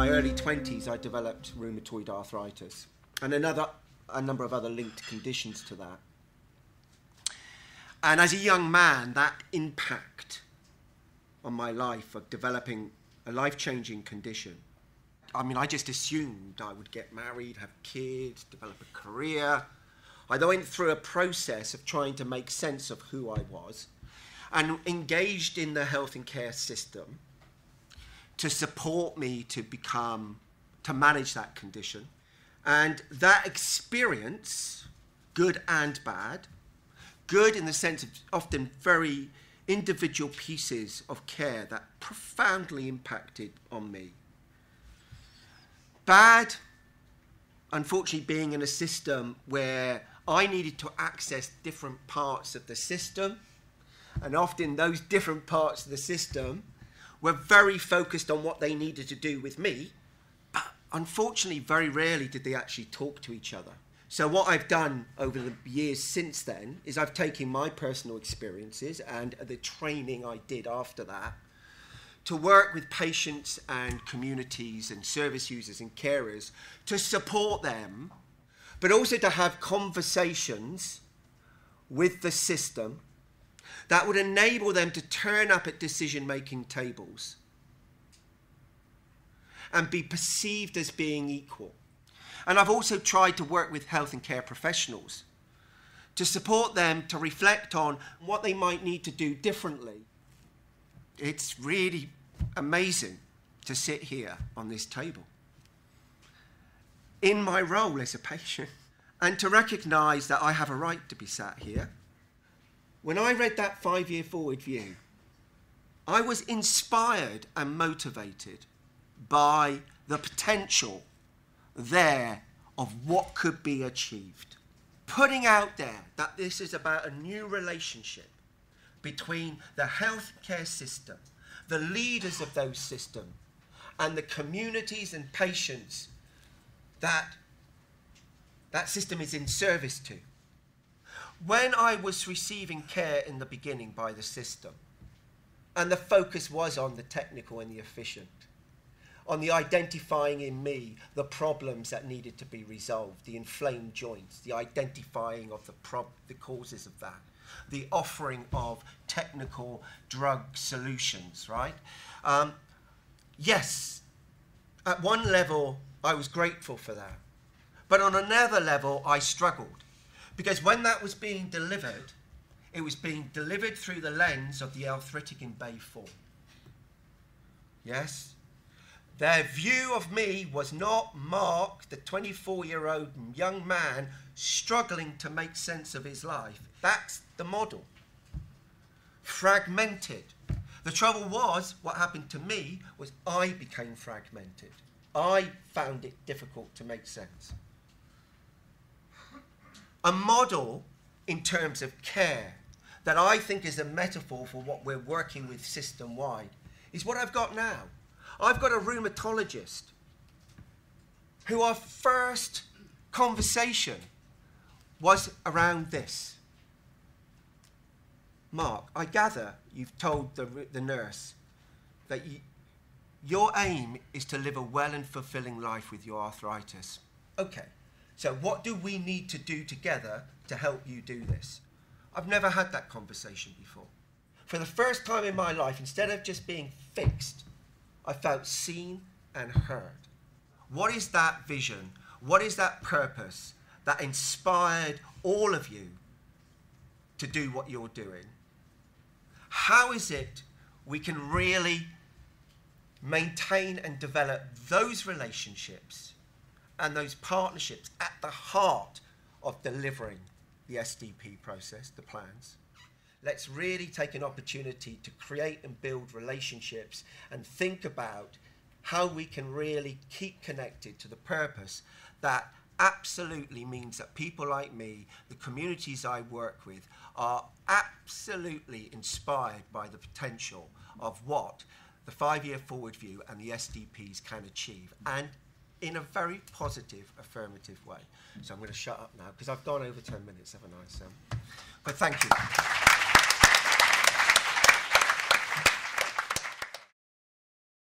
my early 20s, I developed rheumatoid arthritis and a number of other linked conditions to that. And as a young man, that impact on my life of developing a life-changing condition, I mean, I just assumed I would get married, have kids, develop a career. I went through a process of trying to make sense of who I was and engaged in the health and care system to support me to manage that condition. And that experience, good and bad, good in the sense of often very individual pieces of care that profoundly impacted on me. Bad, unfortunately, being in a system where I needed to access different parts of the system, and often those different parts of the system were very focused on what they needed to do with me, but unfortunately, very rarely did they actually talk to each other. So what I've done over the years since then is I've taken my personal experiences and the training I did after that to work with patients and communities and service users and carers to support them, but also to have conversations with the system that would enable them to turn up at decision-making tables and be perceived as being equal. And I've also tried to work with health and care professionals to support them to reflect on what they might need to do differently. It's really amazing to sit here on this table in my role as a patient and to recognise that I have a right to be sat here. When I read that 5-year forward view, I was inspired and motivated by the potential there of what could be achieved. Putting out there that this is about a new relationship between the healthcare system, the leaders of those systems, and the communities and patients that that system is in service to. When I was receiving care in the beginning by the system, and the focus was on the technical and the efficient, on the identifying in me the problems that needed to be resolved, the inflamed joints, the identifying of the causes of that, the offering of technical drug solutions, right? Yes, at one level, I was grateful for that. But on another level, I struggled. Because when that was being delivered, it was being delivered through the lens of the arthritic in Bay 4. Yes? Their view of me was not Mark, the 24-year-old young man struggling to make sense of his life. That's the model. Fragmented. The trouble was, what happened to me was I became fragmented. I found it difficult to make sense. A model in terms of care that I think is a metaphor for what we're working with system-wide is what I've got now. I've got a rheumatologist who our first conversation was around this. Mark, I gather you've told the nurse that your aim is to live a well and fulfilling life with your arthritis. Okay, so what do we need to do together to help you do this? I've never had that conversation before. For the first time in my life, instead of just being fixed, I felt seen and heard. What is that vision? What is that purpose that inspired all of you to do what you're doing? How is it we can really maintain and develop those relationships and those partnerships at the heart of delivering the SDP process, the plans? Let's really take an opportunity to create and build relationships and think about how we can really keep connected to the purpose that absolutely means that people like me, the communities I work with, are absolutely inspired by the potential of what the 5-year forward view and the SDPs can achieve, and in a very positive, affirmative way. So I'm going to shut up now because I've gone over 10 minutes, haven't I, Sam? But thank you.